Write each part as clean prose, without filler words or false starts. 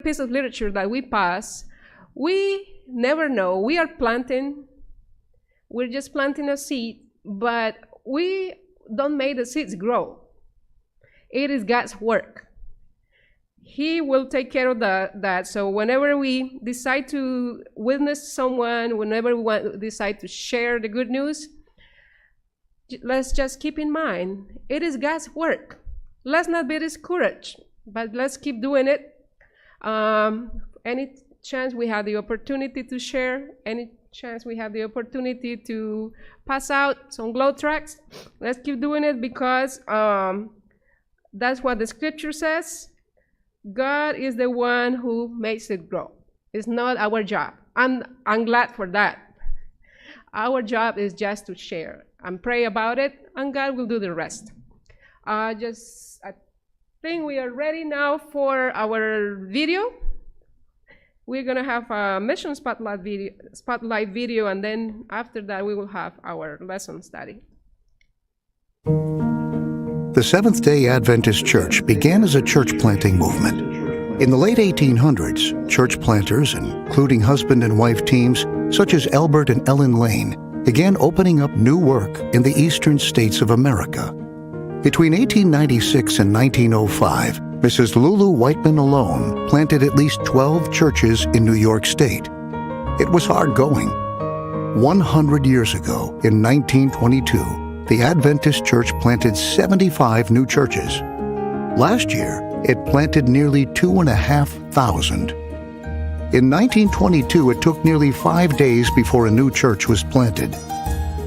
piece of literature that we pass, we never know. We are planting, we're just planting a seed, but we don't make the seeds grow. It is God's work. He will take care of that. So whenever we decide to witness someone, whenever we decide to share the good news, let's just keep in mind, it is God's work. Let's not be discouraged, but let's keep doing it. Any chance we have the opportunity to share, any chance we have the opportunity to pass out some glow tracts, let's keep doing it, because that's what the scripture says. God is the one who makes it grow. It's not our job. I'm glad for that. Our job is just to share and pray about it, and God will do the rest. I think we are ready now for our video. We're going to have a mission spotlight video, and then after that we will have our lesson study. The Seventh-day Adventist Church began as a church planting movement. In the late 1800s, church planters, including husband and wife teams such as Albert and Ellen Lane, began opening up new work in the eastern states of America. Between 1896 and 1905, Mrs. Lulu Whiteman alone planted at least 12 churches in New York State. It was hard going. 100 years ago, in 1922, the Adventist Church planted 75 new churches. Last year, it planted nearly 2,500. In 1922, it took nearly 5 days before a new church was planted.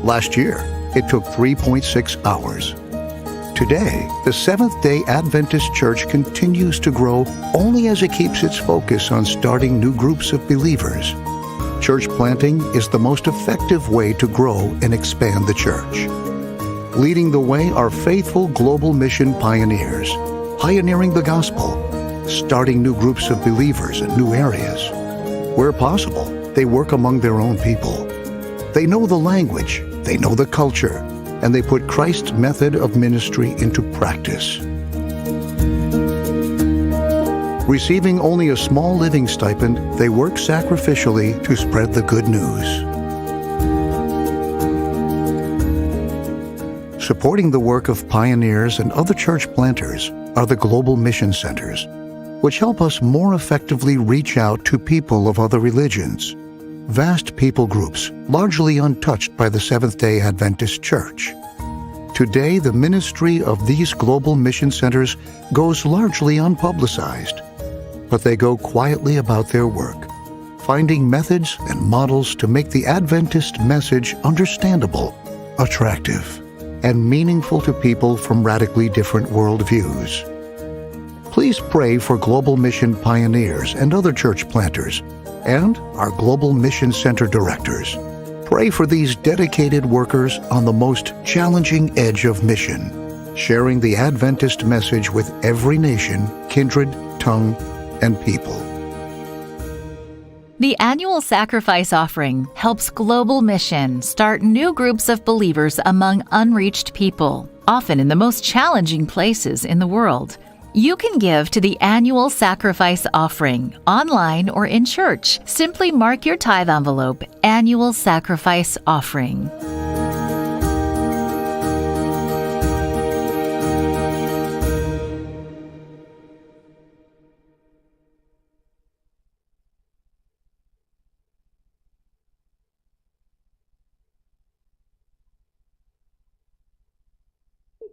Last year, it took 3.6 hours. Today, the Seventh-day Adventist Church continues to grow only as it keeps its focus on starting new groups of believers. Church planting is the most effective way to grow and expand the church. Leading the way are faithful global mission pioneers, pioneering the gospel, starting new groups of believers in new areas. Where possible, they work among their own people. They know the language, they know the culture, and they put Christ's method of ministry into practice. Receiving only a small living stipend, they work sacrificially to spread the good news. Supporting the work of pioneers and other church planters are the global mission centers, which help us more effectively reach out to people of other religions, vast people groups largely untouched by the Seventh-day Adventist Church. Today, the ministry of these global mission centers goes largely unpublicized, but they go quietly about their work, finding methods and models to make the Adventist message understandable, attractive, and meaningful to people from radically different worldviews. Please pray for global mission pioneers and other church planters, and our Global Mission Center directors. Pray for these dedicated workers on the most challenging edge of mission, sharing the Adventist message with every nation, kindred, tongue, and people. The annual sacrifice offering helps Global Mission start new groups of believers among unreached people, often in the most challenging places in the world. You can give to the annual sacrifice offering, online or in church. Simply mark your tithe envelope, Annual Sacrifice Offering.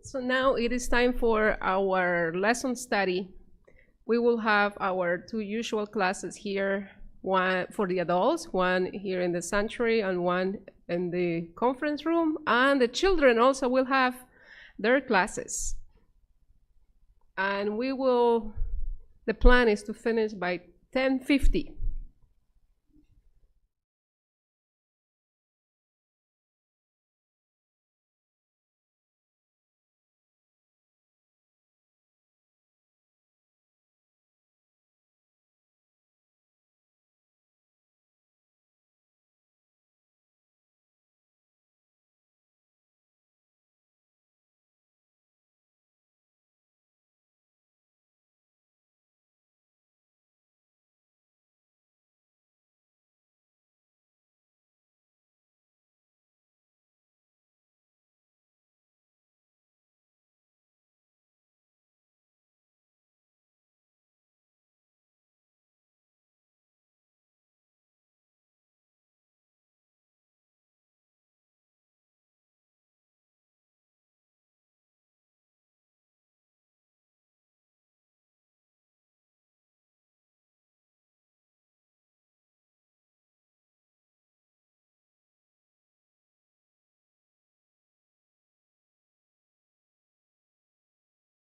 So now it is time for our lesson study. We will have our two usual classes here, one for the adults, one here in the sanctuary and one in the conference room, and the children also will have their classes. And the plan is to finish by 10:50.